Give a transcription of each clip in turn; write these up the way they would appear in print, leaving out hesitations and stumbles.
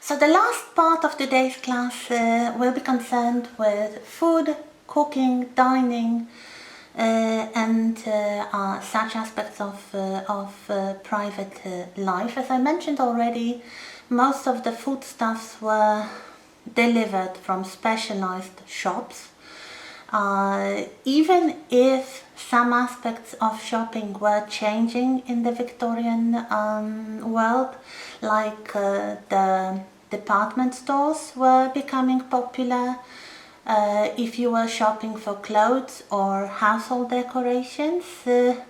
So the last part of today's class will be concerned with food, cooking, dining, and such aspects of private life. As I mentioned already, most of the foodstuffs were delivered from specialized shops. Even if some aspects of shopping were changing in the Victorian world, like the department stores were becoming popular. If you were shopping for clothes or household decorations,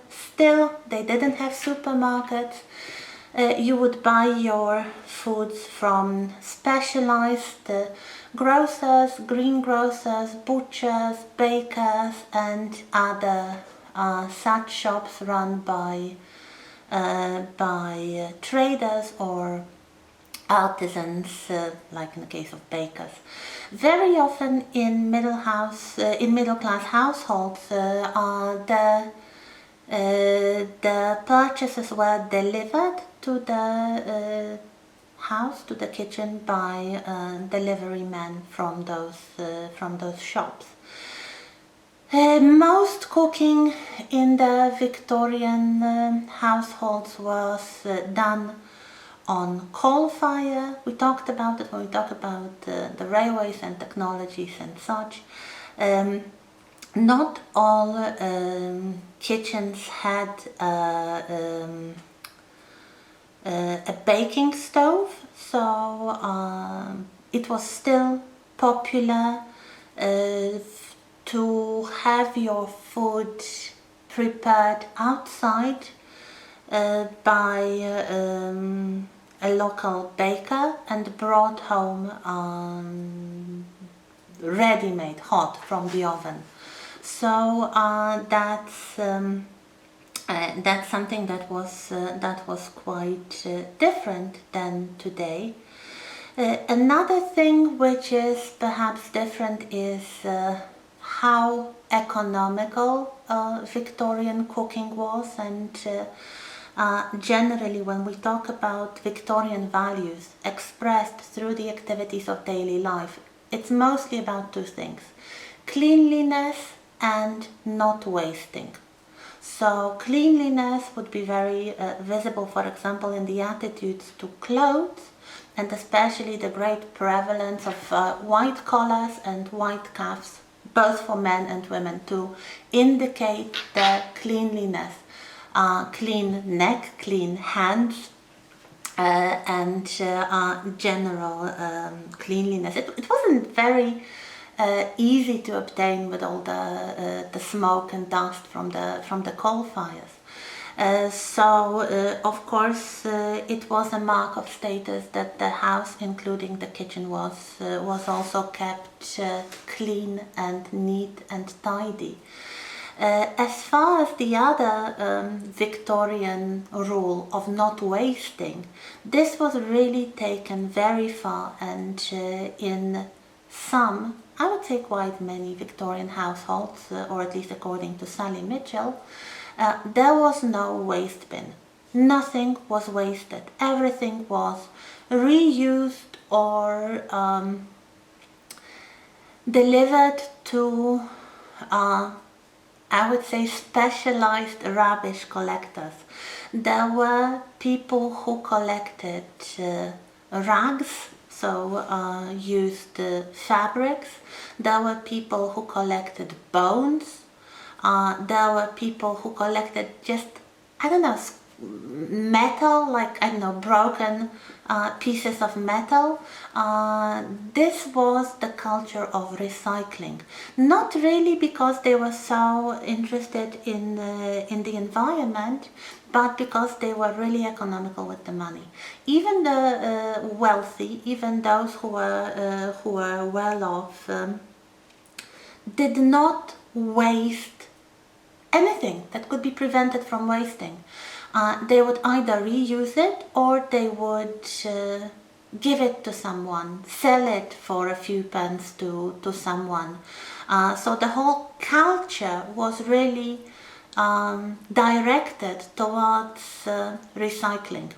still they didn't have supermarkets. You would buy your foods from specialized grocers, greengrocers, butchers, bakers, and other such shops run by traders or artisans, like in the case of bakers. Very often in middle class households, the purchases were delivered to the house, to the kitchen, by delivery men from those shops. Most cooking in the Victorian households was done on coal fire. We talked about it when we talked about the railways and technologies and such. Not all kitchens had a baking stove, so it was still popular to have your food prepared outside by a local baker and brought home ready-made, hot from the oven. So that's something that was quite different than today. Another thing which is perhaps different is how economical Victorian cooking was, and generally when we talk about Victorian values expressed through the activities of daily life, it's mostly about two things: cleanliness and not wasting. So cleanliness would be very visible, for example, in the attitudes to clothes, and especially the great prevalence of white collars and white cuffs, both for men and women, to indicate the cleanliness. Clean neck, clean hands, and general cleanliness. It wasn't very easy to obtain with all the smoke and dust from the coal fires. So of course it was a mark of status that the house, including the kitchen, was also kept clean and neat and tidy. As far as the other Victorian rule of not wasting, this was really taken very far, and in some, I would say quite many Victorian households, or at least according to Sally Mitchell, there was no waste bin. Nothing was wasted. Everything was reused or delivered to I would say specialized rubbish collectors. There were people who collected rags, so used fabrics. There were people who collected bones. There were people who collected just, I don't know, metal, like, I don't know, broken pieces of metal. This was the culture of recycling. Not really because they were so interested in the environment, but because they were really economical with the money. Even the wealthy, even those who were well off, did not waste anything that could be prevented from wasting. They would either reuse it, or they would give it to someone, sell it for a few pence to someone. So the whole culture was really directed towards recycling.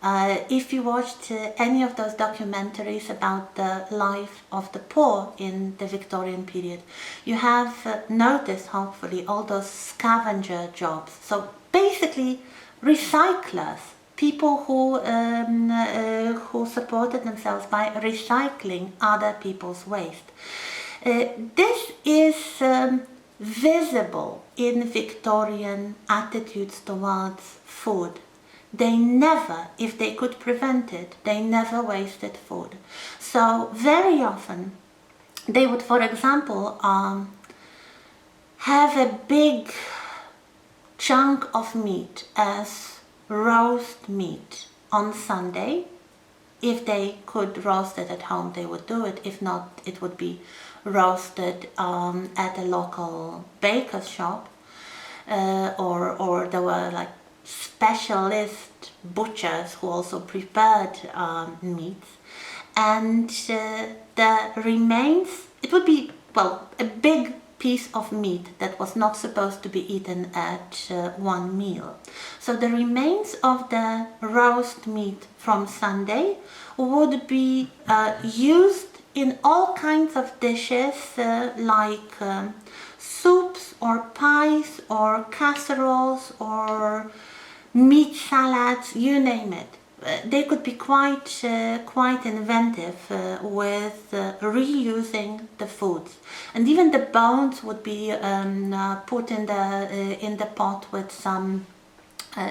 If you watched any of those documentaries about the life of the poor in the Victorian period, you have noticed, hopefully, all those scavenger jobs. So basically, recyclers, people who supported themselves by recycling other people's waste. This is visible in Victorian attitudes towards food. They never, if they could prevent it, they never wasted food. So very often they would, for example, have a big chunk of meat as roast meat on Sunday. If they could roast it at home, they would do it. If not, it would be roasted at a local baker's shop, or there were like specialist butchers who also prepared meats, and the remains, it would be, well, a big piece of meat that was not supposed to be eaten at one meal. So the remains of the roast meat from Sunday would be used in all kinds of dishes, like soups or pies or casseroles or meat salads, you name it. They could be quite inventive with reusing the foods, and even the bones would be put in the pot with some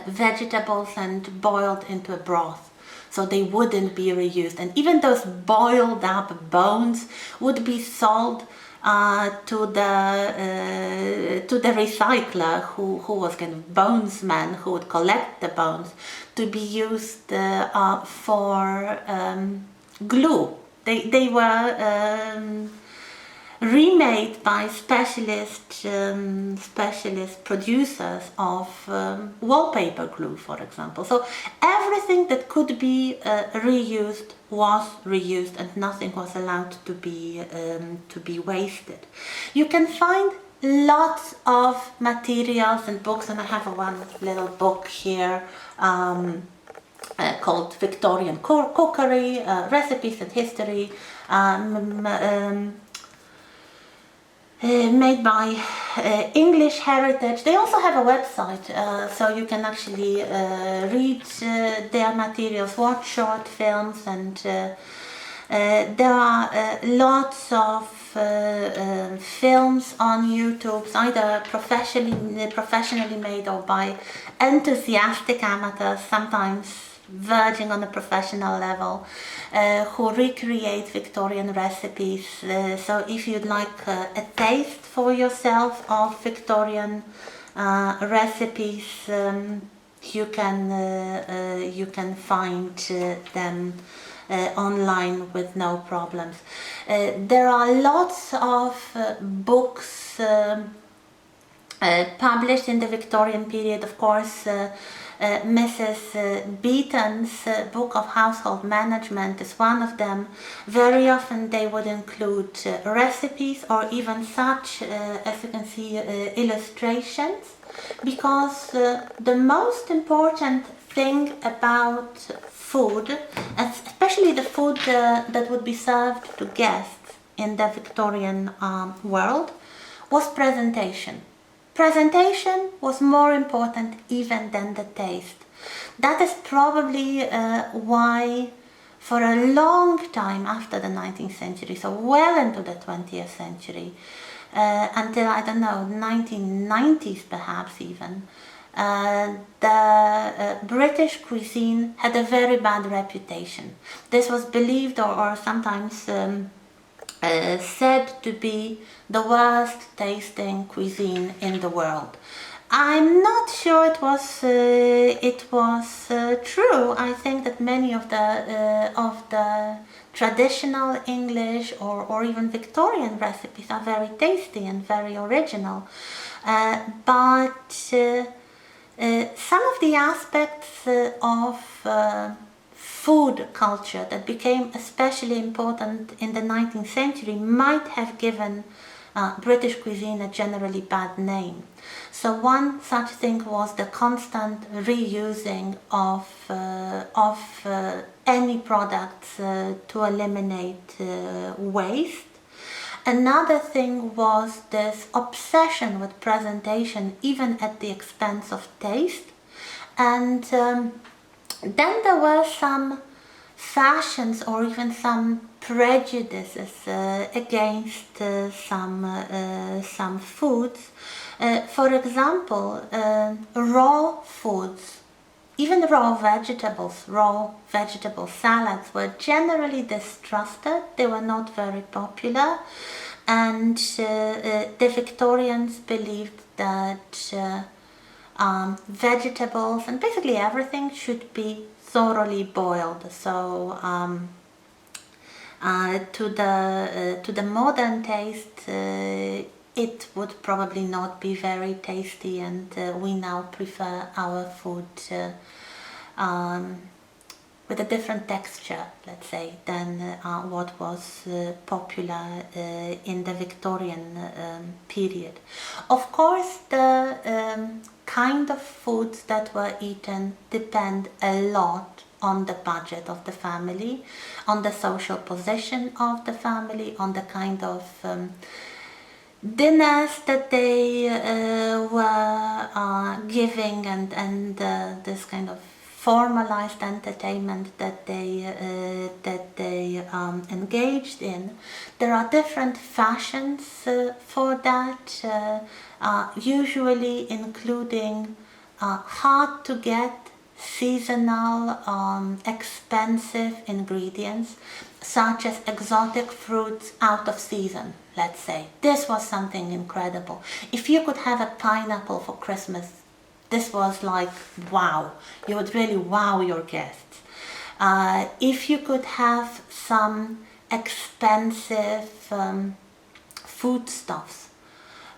vegetables and boiled into a broth, so they wouldn't be reused. And even those boiled up bones would be sold to the recycler, who was kind of bonesman, who would collect the bones to be used for glue. They were remade by specialist producers of wallpaper glue, for example. So everything that could be reused was reused, and nothing was allowed to be wasted. You can find lots of materials and books, and I have one little book here called Victorian Cookery, Recipes and History, made by English Heritage. They also have a website, so you can actually read their materials, watch short films, and there are lots of films on YouTube, either professionally made or by enthusiastic amateurs, sometimes verging on a professional level, who recreate Victorian recipes. So if you'd like a taste for yourself of Victorian recipes, you can find them online with no problems. There are lots of books published in the Victorian period. Of course, Mrs. Beeton's book of household management is one of them. Very often they would include recipes, or even such, as you can see, illustrations, because the most important thing about food, especially the food that would be served to guests in the Victorian world, was presentation. Presentation was more important even than the taste. That is probably why for a long time after the 19th century, so well into the 20th century, until, I don't know, 1990s perhaps even, the British cuisine had a very bad reputation. This was believed or sometimes said to be the worst tasting cuisine in the world. I'm not sure it was true. I think that many of the traditional English or even Victorian recipes are very tasty and very original, but some of the aspects of food culture that became especially important in the 19th century might have given British cuisine a generally bad name. So one such thing was the constant reusing of any products to eliminate waste. Another thing was this obsession with presentation, even at the expense of taste. And then there were some fashions or even some prejudices against some foods. For example, raw foods, even raw vegetable salads were generally distrusted. They were not very popular, and the Victorians believed that vegetables and basically everything should be thoroughly boiled. So to the modern taste, it would probably not be very tasty, and we now prefer our food with a different texture, let's say, than what was popular in the Victorian period. Of course, the kind of foods that were eaten depend a lot on the budget of the family, on the social position of the family, on the kind of dinners that they were giving, and this kind of formalized entertainment that they engaged in. There are different fashions for that, usually including hard to get, seasonal, expensive ingredients, such as exotic fruits out of season, let's say. This was something incredible. If you could have a pineapple for Christmas, this was like, wow, you would really wow your guests. If you could have some expensive foodstuffs,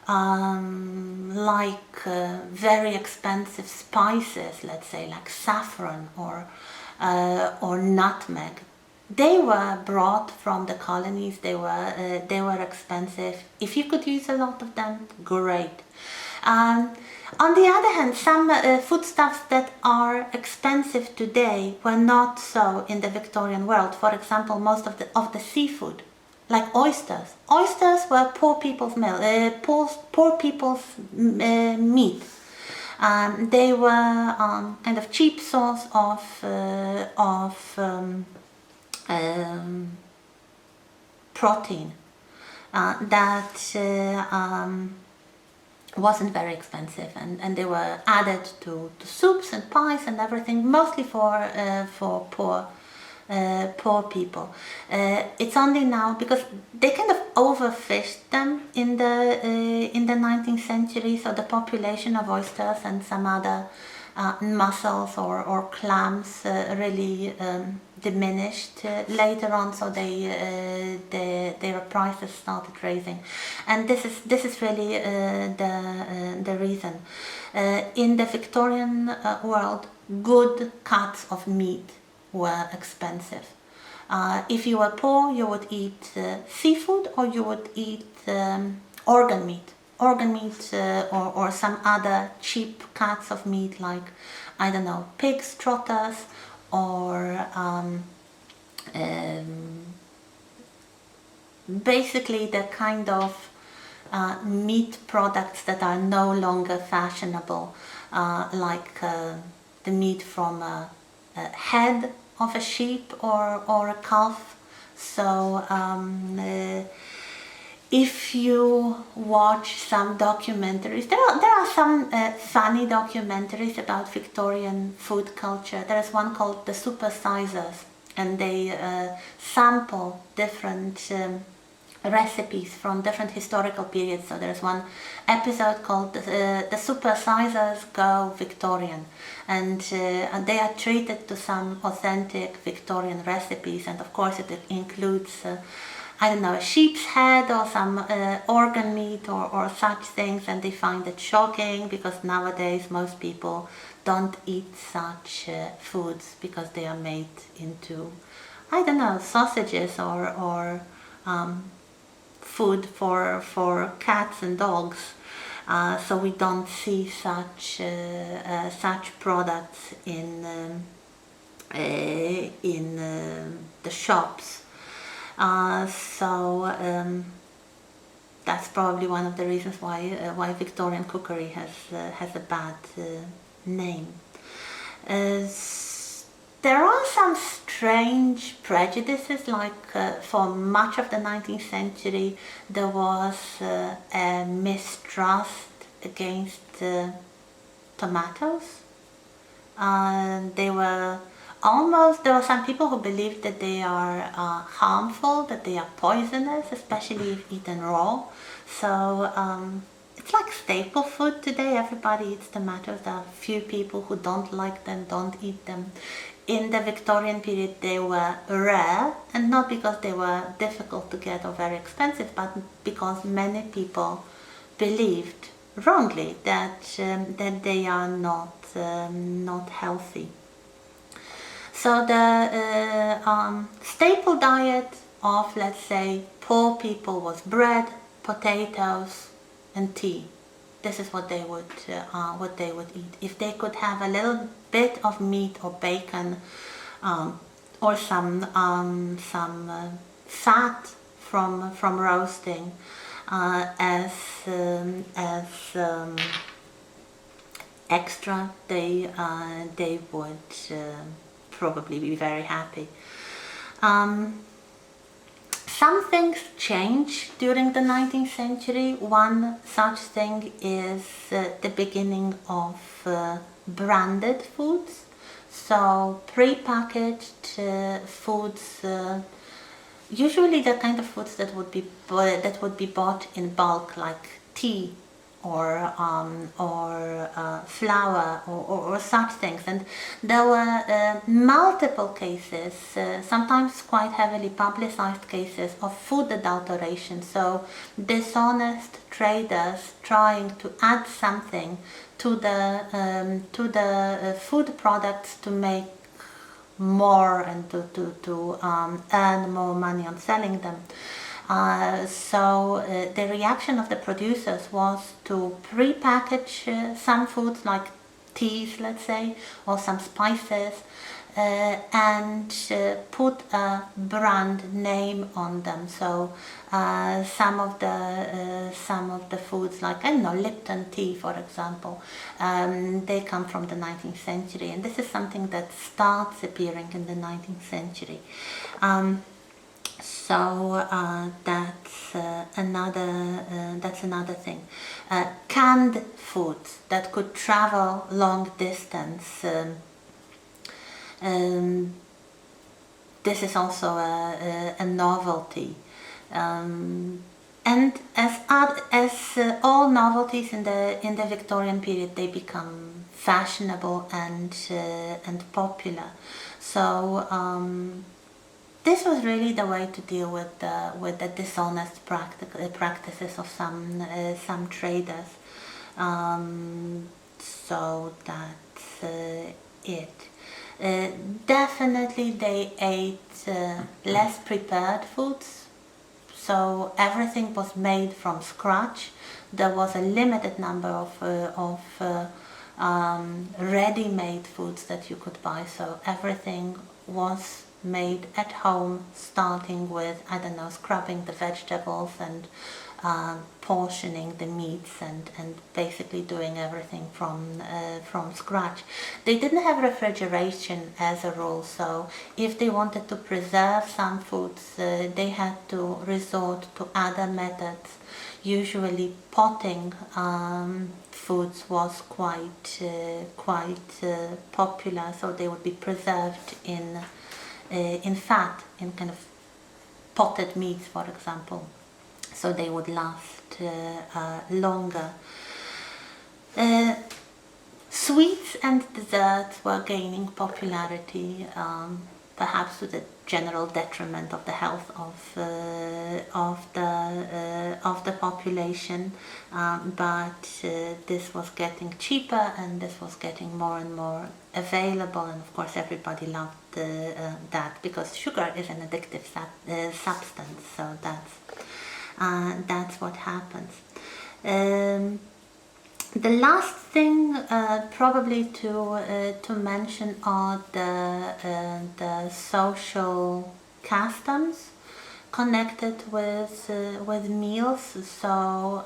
like very expensive spices, let's say like saffron or nutmeg, they were brought from the colonies. They were expensive. If you could use a lot of them, great. On the other hand, some foodstuffs that are expensive today were not so in the Victorian world. For example, most of the seafood, like oysters. Oysters were poor people's meal, poor people's meat. They were kind of cheap source of protein that wasn't very expensive, and they were added to soups and pies and everything, mostly for poor people. It's only now, because they kind of overfished them in the 19th century, so the population of oysters and some other mussels or clams really diminished later on, so their prices started raising, and this is really the reason. In the Victorian world, good cuts of meat were expensive. If you were poor, you would eat seafood, or you would eat organ meat. Or some other cheap cuts of meat, like, I don't know, pigs, trotters, or basically the kind of meat products that are no longer fashionable, like the meat from a head of a sheep or a calf. So if you watch some documentaries, there are some funny documentaries about Victorian food culture. There is one called The Supersizers, and they sample different recipes from different historical periods. So there's one episode called The Supersizers Go Victorian, and they are treated to some authentic Victorian recipes, and of course it includes I don't know, a sheep's head or some organ meat or such things, and they find it shocking because nowadays most people don't eat such foods because they are made into, I don't know, sausages or food for cats and dogs. So we don't see such products in the shops. That's probably one of the reasons why Victorian cookery has a bad name. There are some strange prejudices, like for much of the 19th century there was a mistrust against tomatoes. There were some people who believed that they are harmful, that they are poisonous, especially if eaten raw. So it's like staple food today. Everybody eats tomatoes. There are few people who don't like them, don't eat them. In the Victorian period they were rare, and not because they were difficult to get or very expensive, but because many people believed wrongly that they are not healthy. So the staple diet of, let's say, poor people was bread, potatoes, and tea. This is what they would eat. If they could have a little bit of meat or bacon, or some fat from roasting, as extra, they would probably be very happy. Some things changed during the 19th century. One such thing is the beginning of branded foods. So pre-packaged foods, usually the kind of foods that would be bought in bulk, like tea or flour or such things. And there were multiple cases, sometimes quite heavily publicized cases of food adulteration. So dishonest traders trying to add something to the food products to make more and to earn more money on selling them. So the reaction of the producers was to pre-package some foods like teas, let's say, or some spices, and put a brand name on them. So some of the foods, like, I don't know, Lipton tea, for example, they come from the 19th century, and this is something that starts appearing in the 19th century. So that's another thing. Canned foods that could travel long distance. This is also a novelty. And as all novelties in the Victorian period, they become fashionable and popular. So this was really the way to deal with the dishonest practices of some traders. So that's it. Definitely they ate less prepared foods, so everything was made from scratch. There was a limited number of ready-made foods that you could buy, so everything was made at home, starting with, I don't know, scrubbing the vegetables and portioning the meats and basically doing everything from scratch. They didn't have refrigeration as a rule, so if they wanted to preserve some foods, they had to resort to other methods. Usually potting foods was quite popular, so they would be preserved in fat, in kind of potted meats, for example, so they would last longer. Sweets and desserts were gaining popularity, perhaps to the general detriment of the health of the population, but this was getting cheaper and this was getting more and more available, and of course everybody loved that, because sugar is an addictive substance, so That's what happens. The last thing probably to mention are the social customs connected with meals. So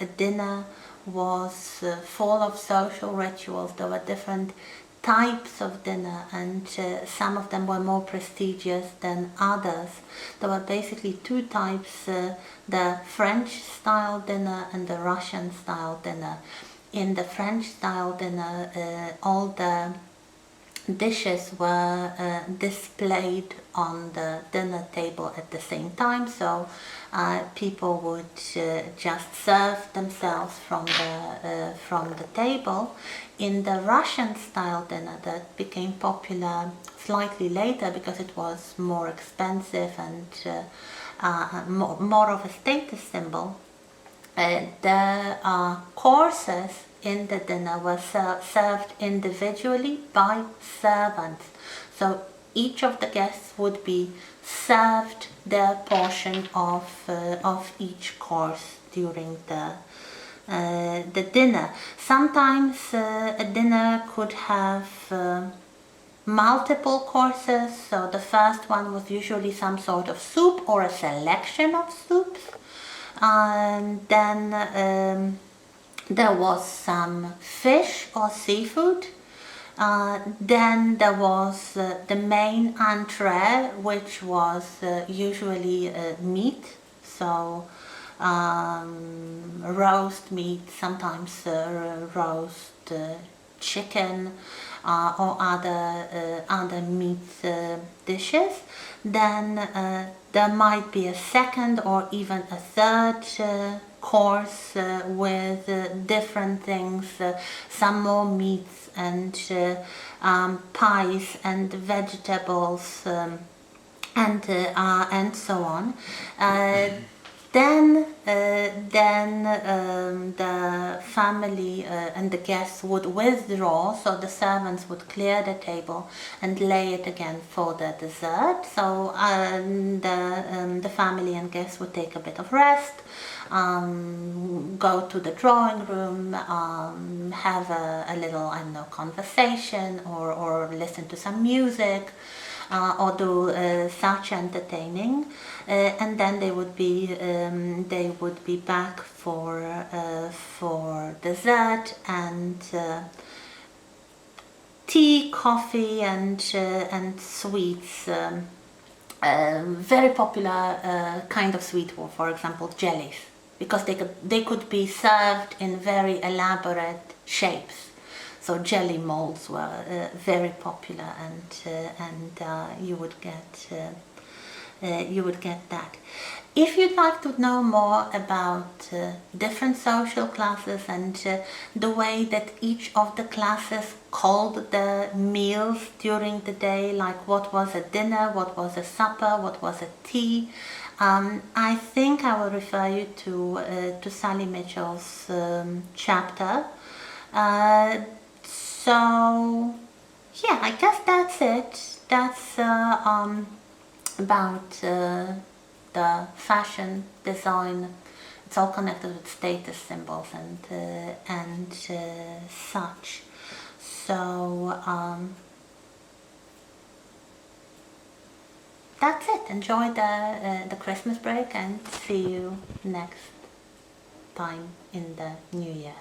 a dinner was full of social rituals. There were different types of dinner, and some of them were more prestigious than others. There were basically two types, the French style dinner and the Russian style dinner. In the French style dinner, all the dishes were displayed on the dinner table at the same time, so people would just serve themselves from the table. In the Russian style dinner, that became popular slightly later because it was more expensive and more of a status symbol, the courses in the dinner were served individually by servants. So each of the guests would be served their portion of each course during the dinner. Sometimes a dinner could have multiple courses. So the first one was usually some sort of soup or a selection of soups. And then there was some fish or seafood. Then there was the main entree, which was usually meat. So roast meat, sometimes roast chicken or other meat dishes. Then there might be a second or even a third course with different things, some more meats and pies and vegetables and so on. Then the family and the guests would withdraw, so the servants would clear the table and lay it again for the dessert. So the family and guests would take a bit of rest, go to the drawing room, have a little, I don't know, conversation or listen to some music. Or do such entertaining, and then they would be back for dessert and tea, coffee, and sweets. Very popular kind of sweet were, for example, jellies, because they could be served in very elaborate shapes. So jelly molds were very popular, and you would get that. If you'd like to know more about different social classes and the way that each of the classes called the meals during the day, like what was a dinner, what was a supper, what was a tea, I think I will refer you to Sally Mitchell's chapter. So yeah, I guess that's it. That's about the fashion design. It's all connected with status symbols and such. So that's it. Enjoy the Christmas break and see you next time in the new year.